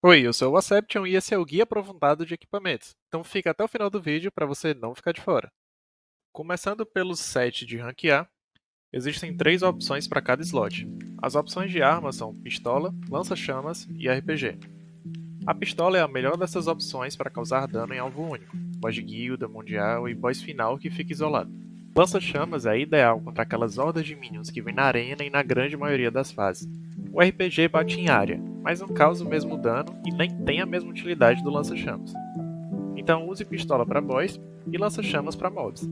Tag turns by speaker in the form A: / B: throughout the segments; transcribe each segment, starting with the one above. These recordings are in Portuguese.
A: Oi, eu sou o Aception e esse é o Guia Aprofundado de Equipamentos. Então fica até o final do vídeo para você não ficar de fora. Começando pelo set de ranquear, existem 3 opções para cada slot. As opções de armas são pistola, lança-chamas e RPG. A pistola é a melhor dessas opções para causar dano em alvo único, boss de guilda, mundial e boss final que fica isolado. Lança-chamas é ideal contra aquelas hordas de minions que vêm na arena e na grande maioria das fases. O RPG bate em área, mas não causa o mesmo dano e nem tem a mesma utilidade do lança-chamas. Então use pistola para boss e lança-chamas para mobs.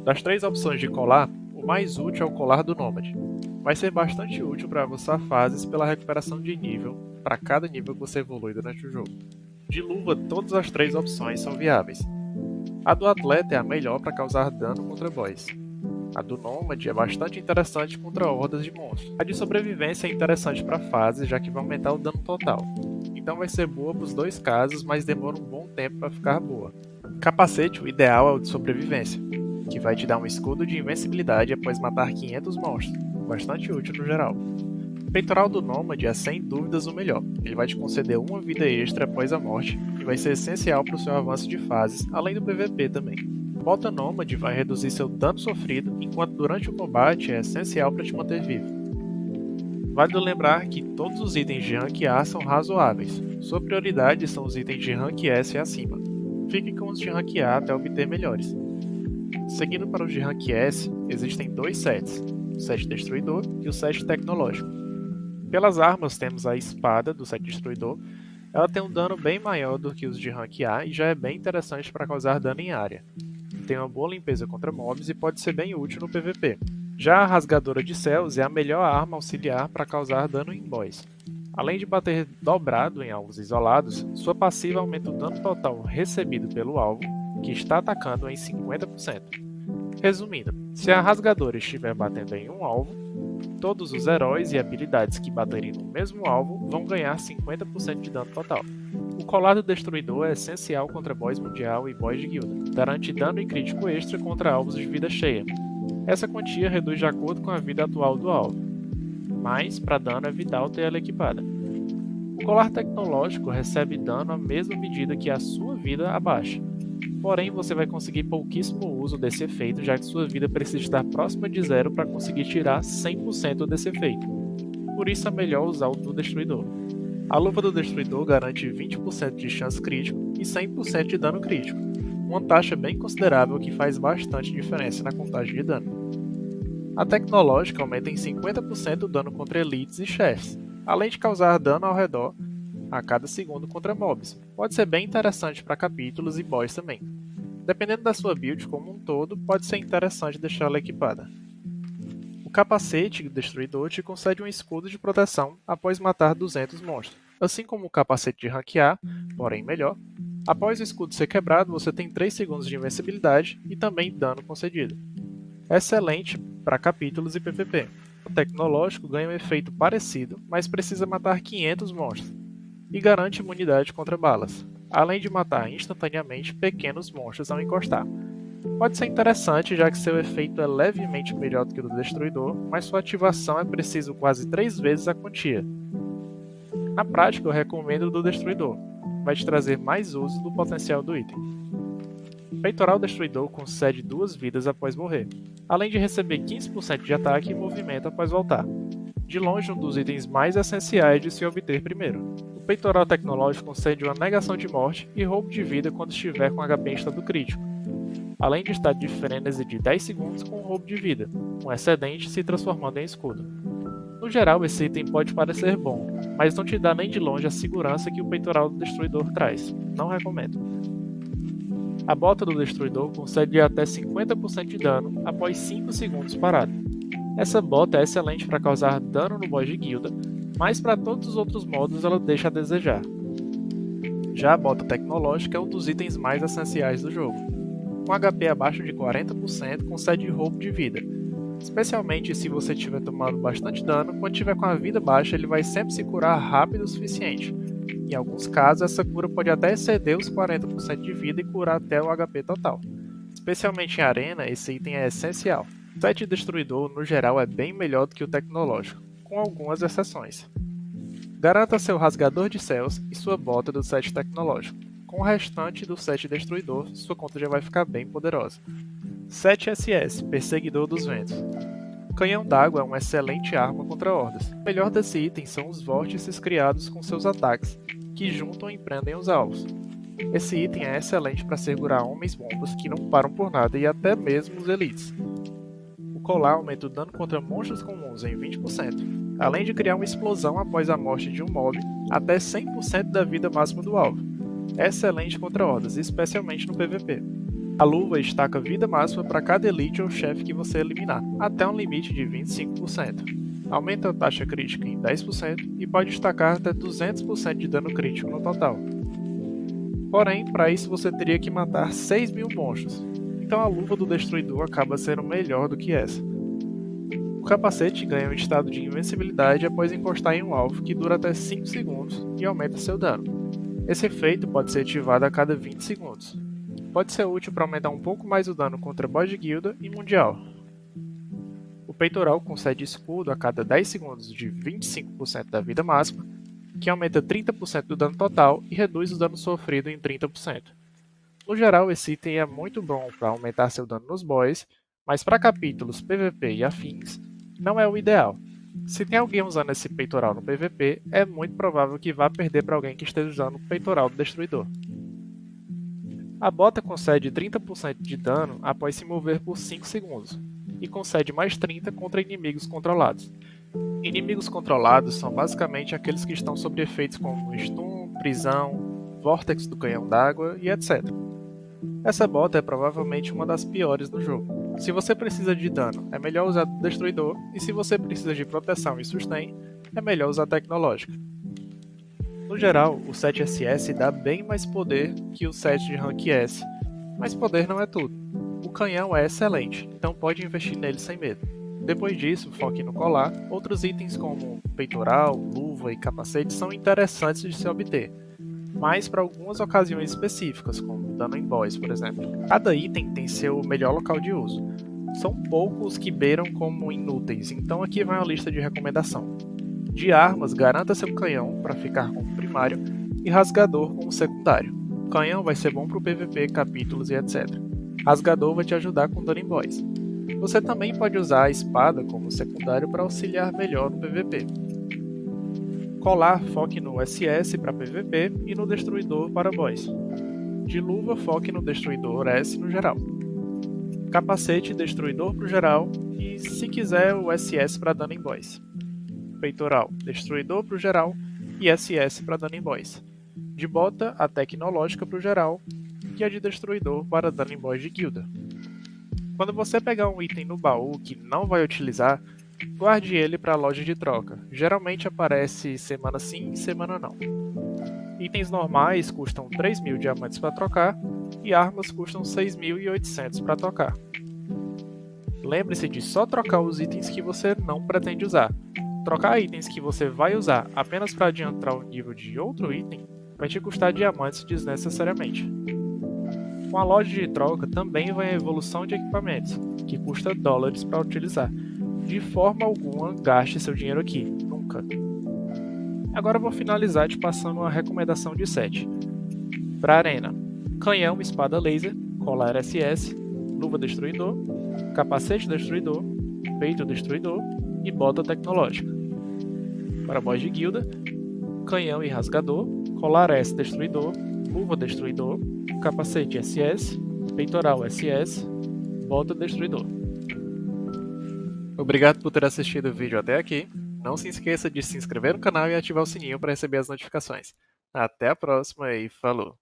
A: Das 3 opções de colar, o mais útil é o colar do Nômade. Vai ser bastante útil para avançar fases pela recuperação de nível para cada nível que você evolui durante o jogo. De luva, todas as 3 opções são viáveis. A do atleta é a melhor para causar dano contra boss. A do Nômade é bastante interessante contra hordas de monstros. A de sobrevivência é interessante para fases, já que vai aumentar o dano total. Então vai ser boa para os dois casos, mas demora um bom tempo para ficar boa. Capacete, o ideal é o de sobrevivência, que vai te dar um escudo de invencibilidade após matar 500 monstros, bastante útil no geral. O peitoral do Nômade é sem dúvidas o melhor, ele vai te conceder uma vida extra após a morte e vai ser essencial para o seu avanço de fases, além do PVP também. A bota Nômade vai reduzir seu dano sofrido, enquanto durante o combate é essencial para te manter vivo. Vale lembrar que todos os itens de Rank A são razoáveis, sua prioridade são os itens de Rank S e acima. Fique com os de Rank A até obter melhores. Seguindo para os de Rank S, existem 2 sets, o set Destruidor e o set Tecnológico. Pelas armas temos a espada do set Destruidor, ela tem um dano bem maior do que os de Rank A e já é bem interessante para causar dano em área. Tem uma boa limpeza contra mobs e pode ser bem útil no PVP. Já a Rasgadora de Céus é a melhor arma auxiliar para causar dano em boss. Além de bater dobrado em alvos isolados, sua passiva aumenta o dano total recebido pelo alvo, que está atacando em 50%. Resumindo, se a Rasgadora estiver batendo em um alvo, todos os heróis e habilidades que baterem no mesmo alvo vão ganhar 50% de dano total. O colar do Destruidor é essencial contra boss mundial e boss de guilda. Garante dano e crítico extra contra alvos de vida cheia. Essa quantia reduz de acordo com a vida atual do alvo, mas para dano é vital ter ela equipada. O colar tecnológico recebe dano à mesma medida que a sua vida abaixa. Porém, você vai conseguir pouquíssimo uso desse efeito, já que sua vida precisa estar próxima de zero para conseguir tirar 100% desse efeito. Por isso é melhor usar o do Destruidor. A luva do Destruidor garante 20% de chance crítico e 100% de dano crítico, uma taxa bem considerável que faz bastante diferença na contagem de dano. A tecnológica aumenta em 50% o dano contra elites e chefes, além de causar dano ao redor a cada segundo contra mobs. Pode ser bem interessante para capítulos e boss também. Dependendo da sua build como um todo, pode ser interessante deixá-la equipada. O capacete Destruidor te concede um escudo de proteção após matar 200 monstros, assim como o capacete de Rank A, porém melhor. Após o escudo ser quebrado, você tem 3 segundos de invencibilidade e também dano concedido. Excelente para capítulos e PVP. O tecnológico ganha um efeito parecido, mas precisa matar 500 monstros, e garante imunidade contra balas, além de matar instantaneamente pequenos monstros ao encostar. Pode ser interessante, já que seu efeito é levemente melhor do que o do Destruidor, mas sua ativação é preciso quase 3 vezes a quantia. Na prática, eu recomendo o do Destruidor, vai te trazer mais uso do potencial do item. O Peitoral Destruidor concede 2 vidas após morrer, além de receber 15% de ataque e movimento após voltar. De longe, um dos itens mais essenciais de se obter primeiro. O Peitoral Tecnológico concede uma negação de morte e roubo de vida quando estiver com HP em estado crítico, além de estado de frenesi de 10 segundos com roubo de vida, um excedente se transformando em escudo. No geral, esse item pode parecer bom, mas não te dá nem de longe a segurança que o Peitoral do Destruidor traz. Não recomendo. A bota do Destruidor concede até 50% de dano após 5 segundos parado. Essa bota é excelente para causar dano no boss de guilda, mas para todos os outros modos ela deixa a desejar. Já a bota tecnológica é um dos itens mais essenciais do jogo. Com HP abaixo de 40% concede roubo de vida, especialmente se você tiver tomado bastante dano. Quando tiver com a vida baixa ele vai sempre se curar rápido o suficiente. Em alguns casos essa cura pode até exceder os 40% de vida e curar até o HP total. Especialmente em arena, esse item é essencial. O set Destruidor, no geral, é bem melhor do que o tecnológico, com algumas exceções. Garanta seu rasgador de céus e sua bota do set tecnológico. Com o restante do set destruidor, sua conta já vai ficar bem poderosa. 7SS, Perseguidor dos Ventos. O canhão d'água é uma excelente arma contra hordas. O melhor desse item são os vórtices criados com seus ataques, que juntam e prendem os alvos. Esse item é excelente para segurar homens-bombas que não param por nada e até mesmo os elites. O colar aumenta o dano contra monstros comuns em 20%, além de criar uma explosão após a morte de um mob até 100% da vida máxima do alvo. É excelente contra hordas, especialmente no PVP. A luva estaca vida máxima para cada elite ou chefe que você eliminar, até um limite de 25%. Aumenta a taxa crítica em 10% e pode estacar até 200% de dano crítico no total. Porém, para isso você teria que matar 6.000 monstros, então a luva do destruidor acaba sendo melhor do que essa. O capacete ganha um estado de invencibilidade após encostar em um alvo que dura até 5 segundos e aumenta seu dano. Esse efeito pode ser ativado a cada 20 segundos. Pode ser útil para aumentar um pouco mais o dano contra boss de guilda e mundial. O peitoral concede escudo a cada 10 segundos de 25% da vida máxima, que aumenta 30% do dano total e reduz o dano sofrido em 30%. No geral, esse item é muito bom para aumentar seu dano nos boss, mas para capítulos PVP e afins, não é o ideal. Se tem alguém usando esse peitoral no PVP, é muito provável que vá perder para alguém que esteja usando o peitoral do destruidor. A bota concede 30% de dano após se mover por 5 segundos, e concede mais 30 contra inimigos controlados. Inimigos controlados são basicamente aqueles que estão sob efeitos como stun, prisão, vórtex do canhão d'água e etc. Essa bota é provavelmente uma das piores do jogo. Se você precisa de dano, é melhor usar o destruidor, e se você precisa de proteção e sustain, é melhor usar a tecnológica. No geral, o 7SS dá bem mais poder que o 7 de Rank S, mas poder não é tudo. O canhão é excelente, então pode investir nele sem medo. Depois disso, foque no colar. Outros itens como peitoral, luva e capacete são interessantes de se obter, mas para algumas ocasiões específicas, como dano em boss, por exemplo. Cada item tem seu melhor local de uso. São poucos que beiram como inúteis, então aqui vai uma lista de recomendação. De armas, garanta seu canhão para ficar como primário e rasgador como secundário. O canhão vai ser bom para o PVP, capítulos e etc. Rasgador vai te ajudar com dano em boss. Você também pode usar a espada como secundário para auxiliar melhor no PVP. Colar, foque no SS para PVP e no destruidor para boss. De luva, foque no destruidor S no geral. Capacete, destruidor para o geral e, se quiser, o SS para dano em boss. Peitoral, destruidor para o geral e SS para dano em boss. De bota, a tecnológica para o geral e a de destruidor para dano em boss de guilda. Quando você pegar um item no baú que não vai utilizar, guarde ele para a loja de troca. Geralmente aparece semana sim e semana não. Itens normais custam 3.000 diamantes para trocar e armas custam 6.800 para trocar. Lembre-se de só trocar os itens que você não pretende usar. Trocar itens que você vai usar apenas para adiantar o nível de outro item vai te custar diamantes desnecessariamente. Com a loja de troca também vem a evolução de equipamentos, que custa dólares para utilizar. De forma alguma, gaste seu dinheiro aqui, nunca. Agora vou finalizar te passando uma recomendação de set. Para arena: canhão, espada laser, colar SS, luva destruidor, capacete destruidor, peito destruidor e bota tecnológica. Para boss de guilda: canhão e rasgador, colar S destruidor, luva destruidor, capacete SS, peitoral SS, bota destruidor. Obrigado por ter assistido o vídeo até aqui. Não se esqueça de se inscrever no canal e ativar o sininho para receber as notificações. Até a próxima e falou!